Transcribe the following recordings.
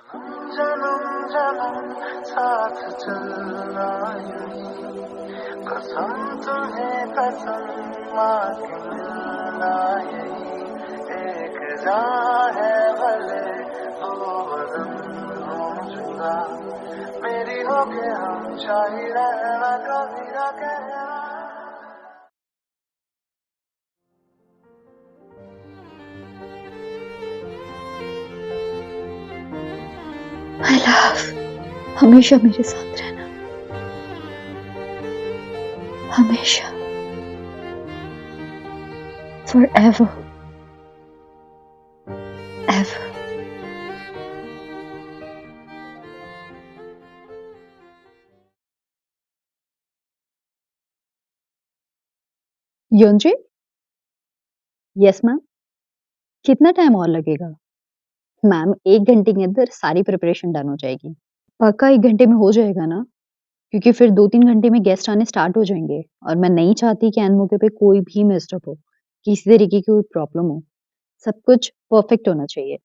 जन्म जन्म साथ चलना यूं कसम तुम्हें कसम माँ के मिलना यही एक जान है भले दो बदन हो जुदा मेरी हो के हम शाही रहना कभी ना कहना माय लव हमेशा मेरे साथ रहना हमेशा forever ever योंजी यस मैम कितना टाइम और लगेगा मैम 1 घंटे के अंदर सारी प्रिपरेशन डन हो जाएगी पक्का 1 घंटे में हो जाएगा ना क्योंकि फिर 2-3 घंटे में गेस्ट आने स्टार्ट हो जाएंगे और मैं नहीं चाहती कि एन मौके पे कोई भी मिस्टेक हो किसी तरीके की कोई प्रॉब्लम हो सब कुछ परफेक्ट होना चाहिए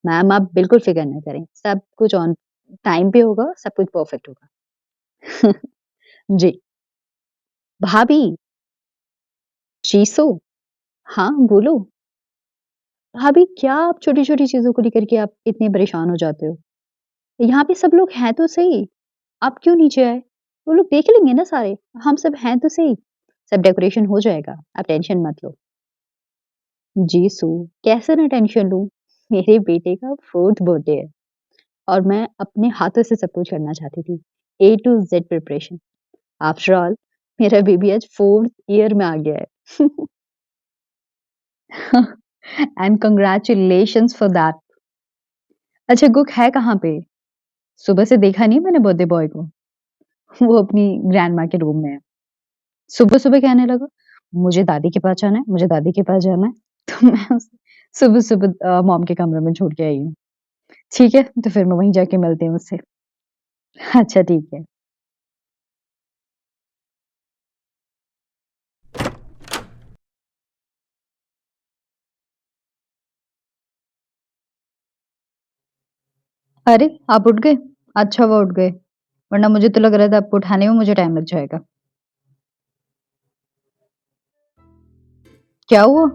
मैम आप बिल्कुल फिक्र न करें सब कुछ ऑन टाइम पे होगा सब कुछ परफेक्ट होगा जी भाभी शीसो हाँ बोलो भाभी क्या आप छोटी-छोटी चीज़ों को लेकर के आप इतने परेशान हो जाते हो? यहाँ पे सब लोग हैं तो सही, आप क्यों नीचे आए? वो लोग देख लेंगे ना सारे, हम सब हैं तो सही, सब डेकोरेशन हो जाएगा, आप टेंशन मत लो। जी सू, कैसे ना टेंशन लूँ? मेरे बेटे का 4th बर्थडे है और मैं अपने हाथों से सब कुछ करना चाहती थी, A to Z preparation. After all मेरा बेबी आज 4th ईयर में आ गया है। And congratulations for that. अच्छा गुक है कहाँ पे? सुबह से देखा नहीं मैंने बर्थडे बॉय को। वो अपनी ग्रैंडमा के रूम में है। सुबह-सुबह कहने लगा, मुझे दादी के पास जाना है, मुझे दादी के पास जाना है। तो मैं उसे सुबह-सुबह मॉम के कमरे में छोड़ के आई हूँ। ठीक है, तो फिर मैं वहीं जाके मिलती हूँ उससे। अच्छा ठीक है। अरे! आप उठ गए? अच्छा हुआ उठ गए, वरना मुझे तो लग रहा था आपको उठाने में मुझे टाइम लग जाएगा। क्या हुआ?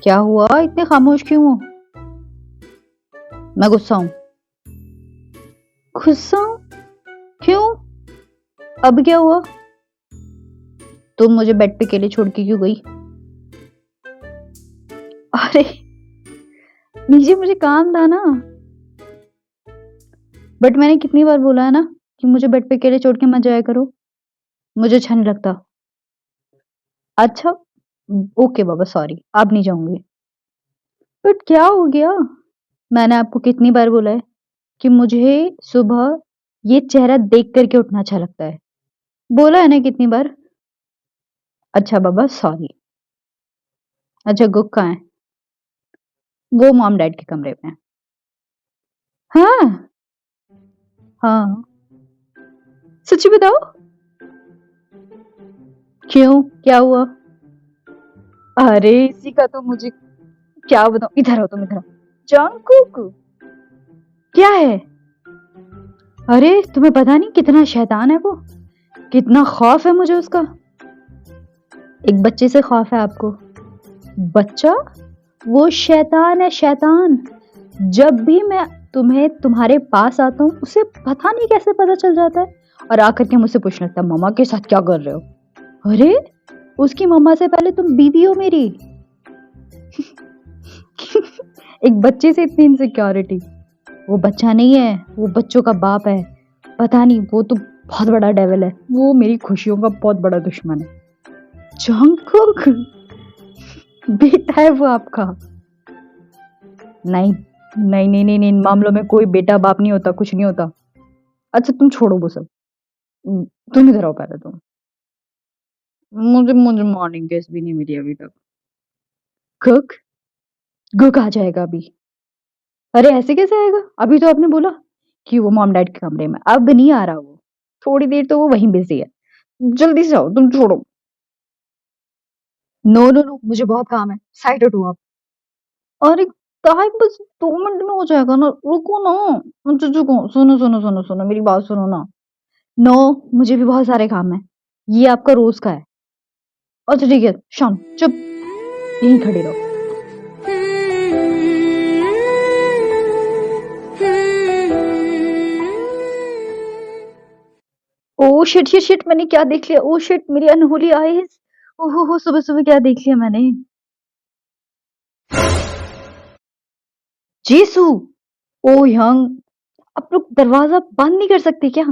क्या हुआ? इतने खामोश क्यों हो? मैं गुस्सा हूँ। गुस्सा हूँ? क्यों? अब क्या हुआ? तुम मुझे बेड पे अकेले छोड़ के क्यों गई? अरे! नीचे मुझे काम था ना। बट मैंने कितनी बार बोला है ना कि मुझे बेड पे अकेले छोड़ के मत जाया करो। मुझे अच्छा नहीं लगता। अच्छा ओके बाबा सॉरी अब नहीं जाऊंगी। बट क्या हो गया? मैंने आपको कितनी बार बोला है कि मुझे सुबह ये चेहरा देख करके उठना अच्छा लगता है। बोला है ना कितनी बार? अच्छा बाबा सॉरी। अच्छा गुक कहाँ है? वो मॉम डैड के कमरे में है। हाँ हाँ सच्ची बताओ। क्यों क्या हुआ? अरे इसी का तो मुझे क्या बताऊं इधर आओ तुम इधर आओ। जंगकुक क्या है? अरे तुम्हें पता नहीं कितना शैतान है वो कितना खौफ है मुझे उसका। एक बच्चे से खौफ है आपको? बच्चा? वो शैतान है शैतान। जब भी मैं तुम्हें तुम्हारे पास आता हूँ उसे पता नहीं कैसे पता चल जाता है और आकर के मुझसे पूछने लगता है मम्मा के साथ क्या कर रहे हो? अरे उसकी मम्मा से पहले तुम बीवी हो मेरी। एक बच्चे से इतनी इनसिक्योरिटी। वो बच्चा नहीं है वो बच्चों का बाप है। पता नहीं वो तो बहुत बड़ा डेविल है वो मेरी खुशियों का बहुत बड़ा दुश्मन है। जंगकुक बेटा है वो आपका? नहीं नहीं नहीं नहीं, नहीं इन मामलों में कोई बेटा बाप नहीं होता कुछ नहीं होता। अच्छा तुम छोड़ो वो सब। तुम इधर आओ पहले तुम। मुझे मुझे मॉर्निंग केस भी नहीं मिली अभी तक। कुक कुक आ जाएगा अभी। अरे ऐसे कैसे आएगा अभी तो आपने बोला कि वो मॉम डैड के कमरे में अब नहीं आ रहा वो। थोड़ी देर तो वो वहीं बिजी है। जल्दी से आओ तुम छोड़ो। नो नो नो, मुझे बहुत काम है, साइड हटो आप। अरे टाइम बस 2 मिनट में हो जाएगा ना, रुको ना। अच्छा रुको, सुनो सुनो सुनो सुनो, मेरी बात सुनो ना। नो, मुझे भी बहुत सारे काम है, ये आपका रोज का है। अच्छा ठीक है, शाम चुप, यहीं खड़ी रहो। ओ शिट शिट शिट, मैंने क्या देख लिया, ओ शिट, मेरी अनहोली आईज। ओहो हो, सुबह सुबह क्या देख लिया मैंने। जीसू, ओ यंग, आप लोग दरवाजा बंद नहीं कर सकते क्या?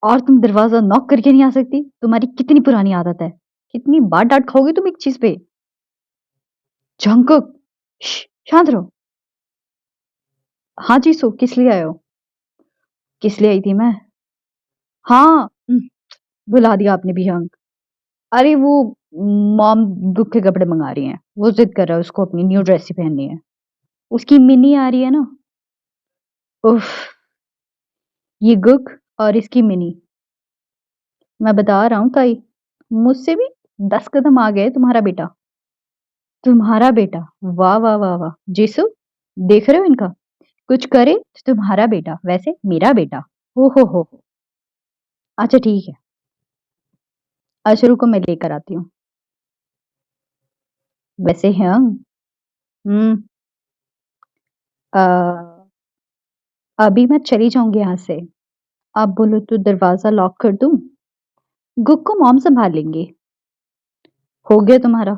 और तुम दरवाजा नॉक करके नहीं आ सकती? तुम्हारी कितनी पुरानी आदत है, कितनी बार डांट खाओगी तुम एक चीज पे? जंकुक, शांत रहो। हाँ जीसू, किस लिए आए हो? किस लिए आई थी मैं? हाँ, बुला दिया आपने भी यंग। अरे वो मॉम दुख के कपड़े मंगा रही हैं, वो जिद कर रहा है उसको अपनी न्यू ड्रेस ही पहननी है। उसकी मिनी आ रही है ना। उफ, ये गुक और इसकी मिनी, मैं बता रहा हूँ ताई, मुझसे भी 10 कदम आ गए तुम्हारा बेटा। तुम्हारा बेटा, वाह वाह वाह वाह। जीसू, देख रहे हो इनका, कुछ करे तो तुम्हारा बेटा, वैसे मेरा बेटा। हो हो। अच्छा ठीक है, अच्छा रुको, मैं लेकर आती हूँ। वैसे हाँ, हम्म, अ, अभी मैं चली जाऊंगी यहाँ से। आप बोलो तो दरवाजा लॉक कर दूं? गुक को मॉम संभाल लेंगी। हो गया तुम्हारा,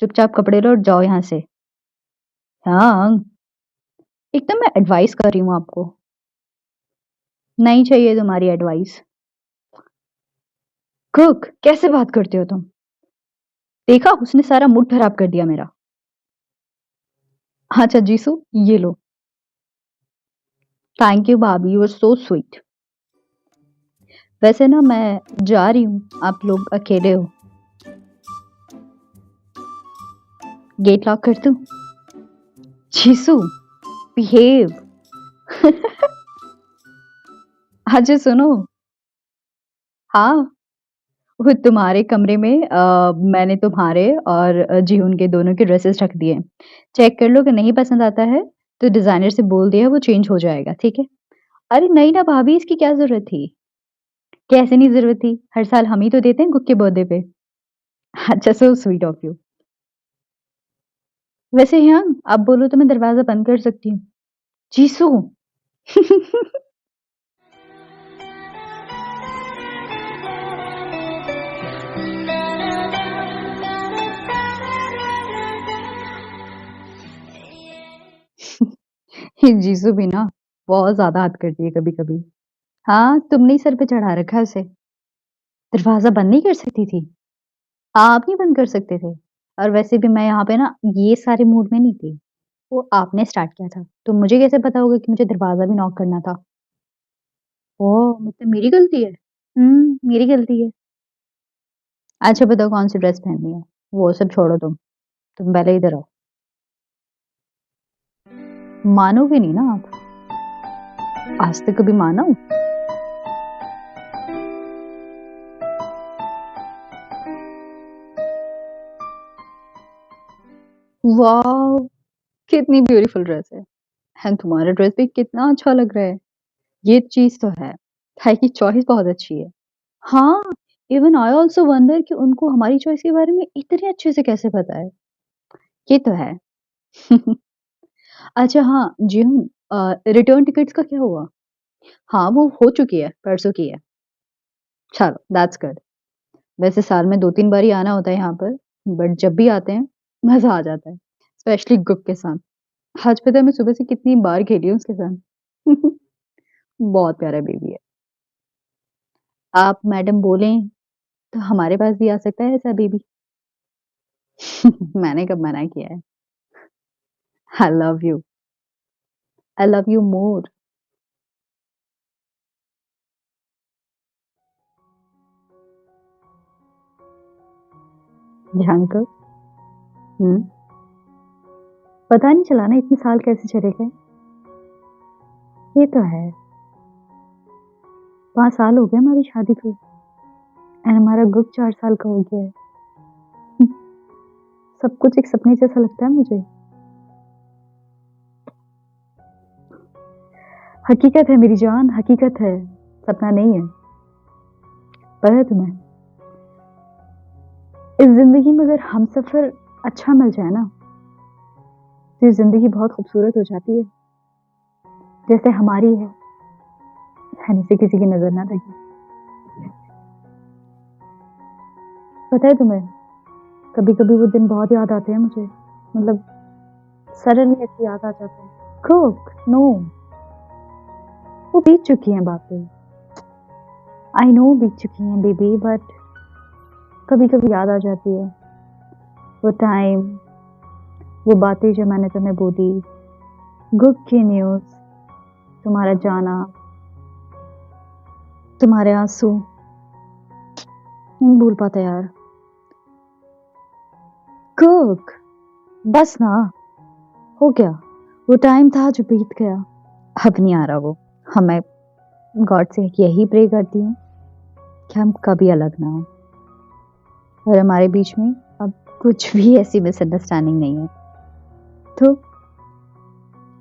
चुपचाप कपड़े लो और जाओ यहाँ से। हाँ, एकदम मैं एडवाइस कर रही हूँ आपको, नहीं चाहिए तुम्हारी एडवाइस। कुक, कैसे बात करते हो तुम? देखा, उसने सारा मूड खराब कर दिया मेरा। अच्छा जीसू, ये लो। थैंक यू भाभी, यू आर सो स्वीट। वैसे ना मैं जा रही हूँ, आप लोग अकेले हो। गेट लॉक कर दूं? जीसू, बिहेव। अच्छा सुनो, हाँ, वो तुम्हारे कमरे में मैंने तुम्हारे और जीहुन के दोनों के ड्रेसेस रख दिए। चेक कर लो, कि नहीं पसंद आता है तो डिजाइनर से बोल दिया, वो चेंज हो जाएगा, ठीक है? अरे नहीं ना भाभी, इसकी क्या जरूरत थी? कैसे नहीं जरूरत थी, हर साल हम ही तो देते हैं गुक के बर्थडे पे। अच्छा, सो स्वीट ऑफ यू। वैसे हाँ, आप बोलो तो मैं दरवाजा बंद कर सकती हूँ। जीसू। ये जीसू भी ना बहुत ज्यादा हद करती है कभी कभी। हाँ, तुमने ही सर पे चढ़ा रखा है उसे। दरवाजा बंद नहीं कर सकती थी? आप नहीं बंद कर सकते थे? और वैसे भी मैं यहाँ पे ना ये सारे मूड में नहीं थी, वो आपने स्टार्ट किया था, तो मुझे कैसे पता होगा कि मुझे दरवाजा भी नॉक करना था? ओह, मतलब मेरी गलती है। मेरी गलती है। अच्छा बताओ, कौन सी ड्रेस पहननी है? वो सब छोड़ो, तुम पहले इधर आओ। मानोगे नहीं ना आप, आज तक कभी माना हूँ? वाह, कितनी ब्यूटीफुल ड्रेस है तुम्हारा ड्रेस भी कितना अच्छा लग रहा है। ये चीज तो है, थाई की चॉइस बहुत अच्छी है। हाँ, इवन आई ऑल्सो वंडर कि उनको हमारी चॉइस के बारे में इतने अच्छे से कैसे पता है। ये तो है। अच्छा हाँ जिहुन, रिटर्न टिकट्स का क्या हुआ? हाँ, वो हो चुकी है, परसों की है। चलो दैट्स गुड। वैसे साल में 2-3 बार ही आना होता है यहाँ पर, बट जब भी आते हैं मजा आ जाता है, स्पेशली गुक के साथ। आज पता है मैं सुबह से कितनी बार खेली हूँ उसके साथ। बहुत प्यारा बेबी है। आप मैडम बोलें तो हमारे पास भी आ सकता है ऐसा बेबी। मैंने कब मना किया है? I love you, I love you more. जानकर, हम्म, पता नहीं चला ना इतने साल कैसे चले गए। ये तो है, 5 साल हो गए हमारी शादी को, एंड हमारा गुप 4 साल का हो गया है। सब कुछ एक सपने जैसा लगता है मुझे। हकीकत है मेरी जान, हकीकत है, सपना नहीं है। पता है तुम्हें, इस ज़िंदगी में अगर हमसफ़र अच्छा मिल जाए ना, तो ये ज़िंदगी बहुत खूबसूरत हो जाती है, जैसे हमारी है, यानी से किसी की नज़र ना लगे। पता है तुम्हें, कभी-कभी वो दिन बहुत याद आते हैं मुझे, मतलब सडनली ऐसे याद आ जाते हैं। कुक, नो, वो बीत चुकी हैं बातें। आई नो बीत चुकी हैं बेबी, बट कभी-कभी याद आ जाती है। वो टाइम, वो बातें जो मैंने तुम्हें बोली, गुक की न्यूज़, तुम्हारा जाना, तुम्हारे आंसू, नहीं भूल पाता यार। कुक, बस ना, हो गया। वो टाइम था जो बीत गया, अब नहीं आ रहा वो। हाँ, मैं गॉड से यही प्रे करती हूँ कि हम कभी अलग ना हो और हमारे बीच में अब कुछ भी ऐसी मिसअंडरस्टैंडिंग नहीं है। तो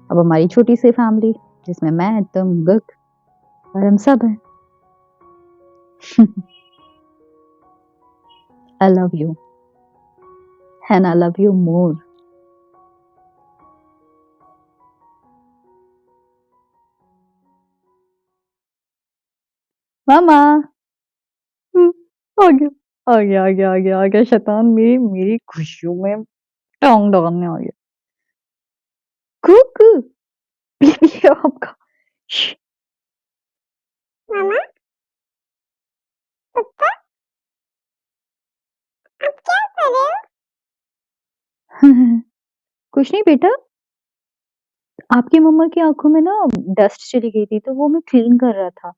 अब हमारी छोटी सी फैमिली, जिसमें मैं, तुम, गुक और हम सब हैं। I love you and I love you more. मामा, आ गया, आ गया, आ गया, आ गया, आ गया शैतान मेरी मेरी खुशियों में टांग डालने आ गया। कुक, ये आपका श्श। मामा, पप्पा, आप क्या कर रहे हो? कुछ नहीं बेटा, आपकी मम्मा की आंखों में ना डस्ट चली गई थी, तो वो मैं क्लीन कर रहा था।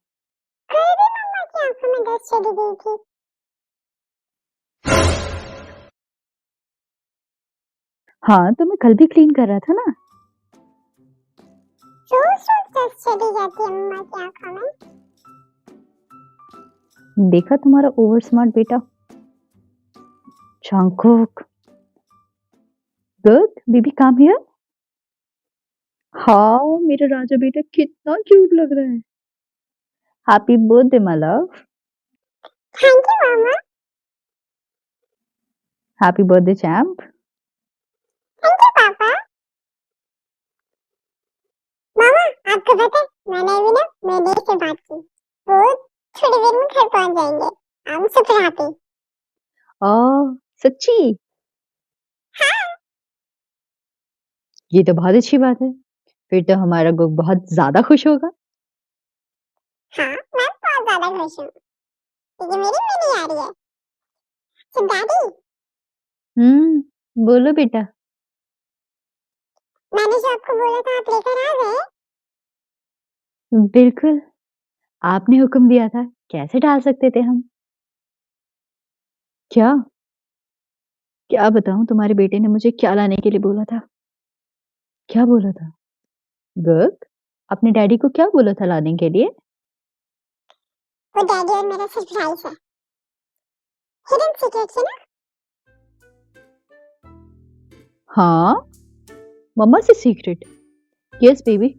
कल भी मम्मा की आंखों में डस्ट चली गई थी। हाँ, तो मैं कल भी क्लीन कर रहा था ना। रोज रोज डस्ट चली जाती है मम्मा की आंखों में। देखा तुम्हारा ओवर स्मार्ट बेटा। चांगकोक, गुड बेबी कम हियर। हाँ, मेरा राजा बेटा कितना क्यूट लग रहा है। Happy birthday my love. Thank you mama. Happy birthday champ. Thank you पापा। मामा, आपको पता है मैंने अभी ना मेरे से बात की, वो थोड़ी देर में घर पहुंच जाएंगे। I'm super happy। सच्ची? हाँ ये तो बहुत अच्छी बात है। फिर तो हमारा गुक बहुत ज्यादा खुश होगा। हाँ, मैं बहुत ज्यादा खुश हूँ क्योंकि मेरी मिनी आ रही है। तो डैडी, बोलो बेटा। मैंने जो आपको बोला था आप लेकर आ गए? बिल्कुल, आपने हुक्म दिया था, कैसे टाल सकते थे हम। क्या क्या बताऊं, तुम्हारे बेटे ने मुझे क्या लाने के लिए बोला था। क्या बोला था गुक? अपने डैडी को क्या बोला था लाने के लिए? वो डैडी और मेरा सरप्राइज है, हिडन सीक्रेट है ना। हाँ, मम्मा से secret. Yes baby,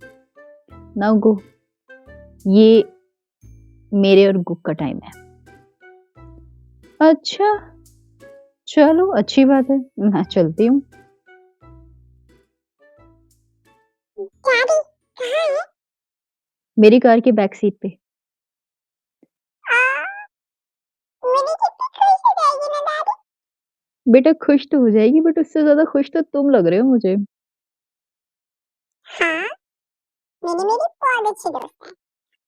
now go. ये मेरे और गुक का टाइम है। अच्छा, चलो अच्छी बात है, मैं चलती हूँ। डैडी कहाँ है? मेरी कार की बैक सीट पे। मिनी कितनी खुश हो जाएगी ना डैडी। बेटा खुश तो हो जाएगी, बट उससे ज्यादा खुश तो तुम लग रहे हो मुझे। हाँ, मिनी मेरी बहुत अच्छी दोस्त है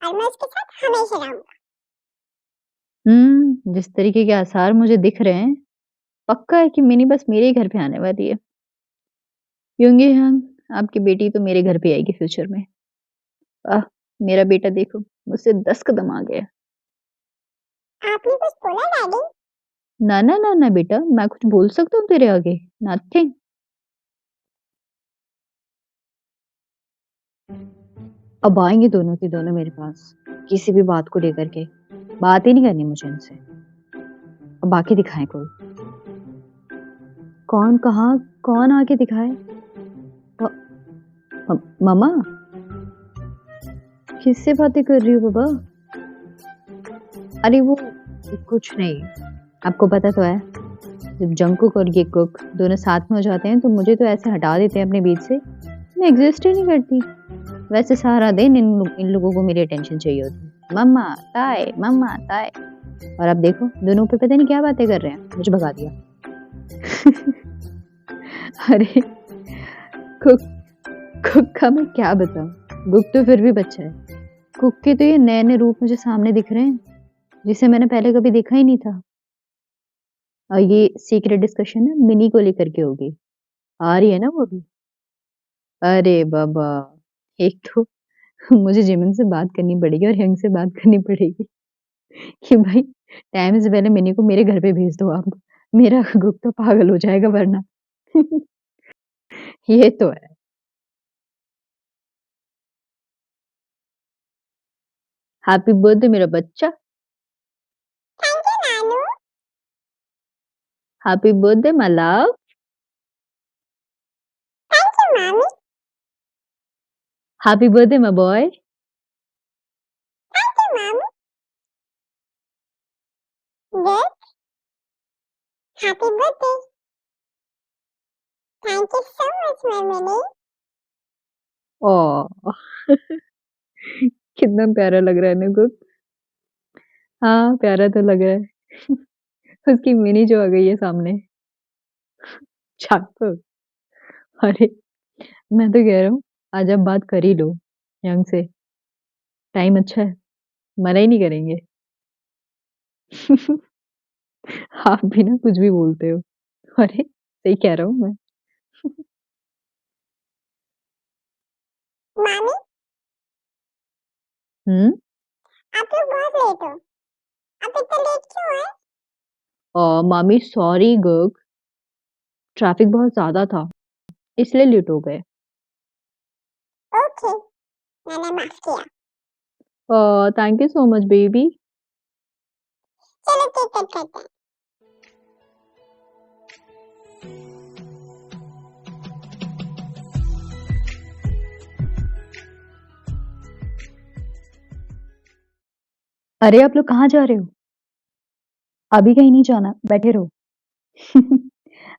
और मैं उसके साथ हमेशा रहूंगा। जिस तरीके के आसार मुझे दिख रहे हैं, पक्का है कि मिनी बस मेरे ही घर पे आने वाली है। यूंगी हंग, आपकी बेटी तो मेरे घर पे आएगी फ्यूचर में। आह, मेरा बेटा देखो, मुझसे 10 कदम आ गया। आपने कुछ बोला डैडी? ना ना ना ना बेटा, मैं कुछ बोल सकता हूँ तेरे आगे? नथिंग। अब आएंगे दोनों के दोनों मेरे पास, किसी भी बात को लेकर के। बात ही नहीं करनी मुझे इनसे। अब बाकी दिखाएं कोई। कौन कहाँ कौन आके दिखाए? मम्मा किससे बातें कर रही हो बाबा? अरे वो कुछ नहीं, आपको पता तो है जब जंगकुक और ये कुक दोनों साथ में हो जाते हैं तो मुझे तो ऐसे हटा देते हैं अपने बीच से, मैं एग्जिस्ट ही नहीं करती। वैसे सारा दिन इन लोगों को मेरी अटेंशन चाहिए होती है, मम्मा ताए। और अब देखो दोनों ऊपर पता नहीं क्या बातें कर रहे हैं, मुझे भगा दिया। अरे कुक कुक का मैं क्या बताऊं, कुक तो फिर भी बच्चा है, कुक के तो ये नए नए रूप मुझे सामने दिख रहे हैं जिसे मैंने पहले कभी देखा ही नहीं था। और ये सीक्रेट डिस्कशन ना मिनी को लेकर के होगी, आ रही है ना वो भी। अरे बाबा, एक तो मुझे जिमिन से बात करनी पड़ेगी और यंग से बात करनी पड़ेगी कि भाई टाइम से पहले मिनी को मेरे घर पे भेज दो आप, मेरा कुक तो पागल हो जाएगा वरना। ये तो है। हैप्पी बर्थडे मेरा बच्चा, थैंक यू नानू। Happy birthday my love, thank you मामी। Happy birthday my boy. Thank you मामी। Good. Happy birthday. Thank you so much my mini. ओह कितना प्यारा लग रहा है ना कुक। हाँ प्यारा तो लग रहा है। उसकी मिनी जो आ गई है सामने, छापो। अरे मैं तो कह रहा हूँ आज आप बात कर ही लो यंग से, टाइम अच्छा है, मना ही नहीं करेंगे। आप भी ना कुछ भी बोलते हो। अरे सही कह रहा हूँ मैं। मामी हम्म। आप लोग बहुत लेट हो। आप इतना लेट क्यों है? और मामी सॉरी गुक, ट्रैफिक बहुत ज्यादा था इसलिए लेट हो गए। ओके, मैंने माफ किया। Thank you so much baby. चलो केक कट करते हैं। अरे आप लोग कहाँ जा रहे हो? अभी कहीं नहीं जाना, बैठे रहो।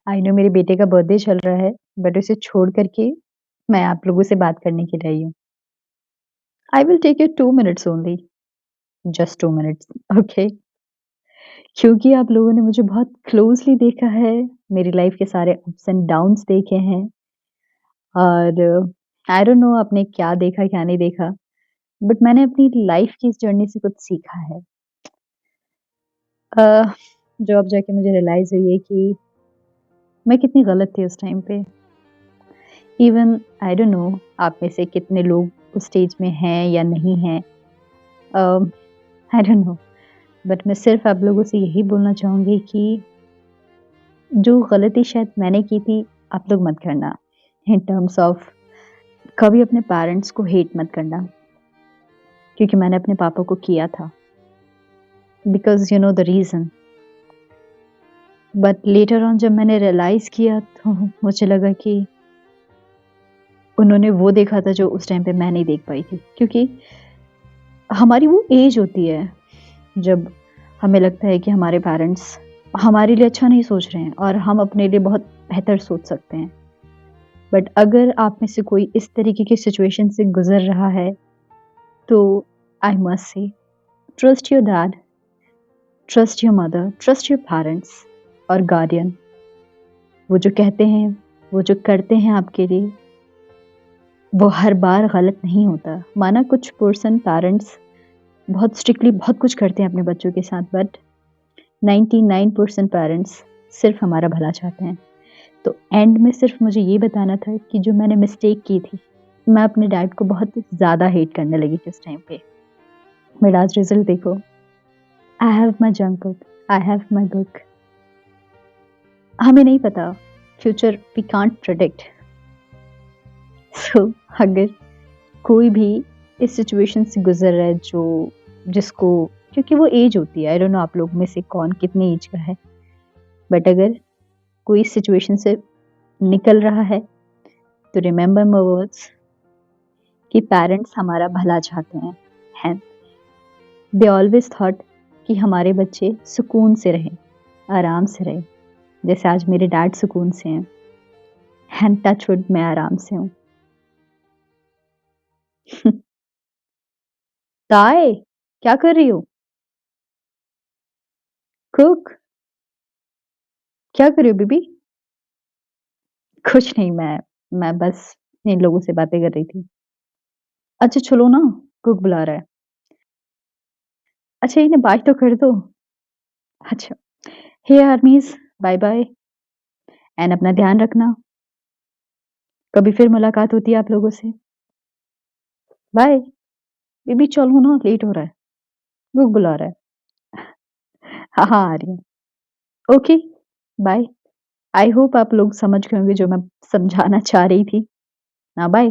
आई नो मेरे बेटे का बर्थडे चल रहा है, बट उसे छोड़ करके मैं आप लोगों से बात करने के लिए आई हूँ। I will take you 2 minutes only, just 2 minutes, okay? क्योंकि आप लोगों ने मुझे बहुत क्लोजली देखा है, मेरी लाइफ के सारे अप्स एंड डाउन्स देखे हैं, और आई डोंट नो आपने क्या देखा क्या नहीं देखा, बट मैंने अपनी लाइफ की इस जर्नी से कुछ सीखा है। जो अब जाके मुझे रियलाइज हुई है कि मैं कितनी गलत थी उस टाइम पे। इवन आई डोंट नो आप में से कितने लोग उस स्टेज में हैं या नहीं हैं, आई डोंट नो, बट मैं सिर्फ आप लोगों से यही बोलना चाहूँगी कि जो गलती शायद मैंने की थी आप लोग मत करना, इन टर्म्स ऑफ कभी अपने पेरेंट्स को हेट मत करना, क्योंकि मैंने अपने पापा को किया था, because you know the reason. But later on जब मैंने रियलाइज़ किया तो मुझे लगा कि उन्होंने वो देखा था जो उस टाइम पे मैं नहीं देख पाई थी, क्योंकि हमारी वो एज होती है जब हमें लगता है कि हमारे पेरेंट्स हमारे लिए अच्छा नहीं सोच रहे हैं और हम अपने लिए बहुत बेहतर सोच सकते हैं। बट अगर आप में से कोई इस तरीके की सिचुएशन से गुजर रहा है तो I must say trust your dad, trust your mother, trust your parents और गार्डियन। वो जो कहते हैं, वो जो करते हैं आपके लिए, वो हर बार गलत नहीं होता। माना कुछ पर्सन पेरेंट्स बहुत स्ट्रिक्टली बहुत कुछ करते हैं अपने बच्चों के साथ, बट 99% पेरेंट्स सिर्फ हमारा भला चाहते हैं। तो एंड में सिर्फ मुझे ये बताना था कि जो मैंने मिस्टेक की थी, मैं अपने डैड को बहुत ज़्यादा हेट करने लगी थी उस टाइम पे। बट आज रिजल्ट देखो, I have my Jungkook, I have my book. हमें नहीं पता फ्यूचर, वी कांट प्रेडिक्ट। सो अगर कोई भी इस सिचुएशन से गुजर रहा है जो जिसको, क्योंकि वो एज होती है, आई डोंट नो आप लोग में से कौन कितने एज का है, बट अगर कोई सिचुएशन से निकल रहा है तो रिमेंबर माय वर्ड्स कि पेरेंट्स हमारा भला चाहते हैं दे ऑलवेज थॉट कि हमारे बच्चे सुकून से रहें, आराम से रहें, जैसे आज मेरे डैड सुकून से हैं एंड टच वुड मैं आराम से हूँ। ताए, क्या कर रही हो? कुक, क्या कर रही हो बेबी? कुछ नहीं, मैं बस इन लोगों से बातें कर रही थी। अच्छा चलो ना, कुक बुला रहा है। अच्छा इन्हें बाय तो कर दो। अच्छा, हे आर्मीज, बाय बाय एंड अपना ध्यान रखना। कभी फिर मुलाकात होती है आप लोगों से। बाय। बेबी चलो ना, लेट हो रहा है। कुक बुला रहा है। हाँ हाँ आ रही हूँ। Okay, bye. आई होप आप लोग समझ गए होंगे जो मैं समझाना चाह रही थी। हाँ बाय।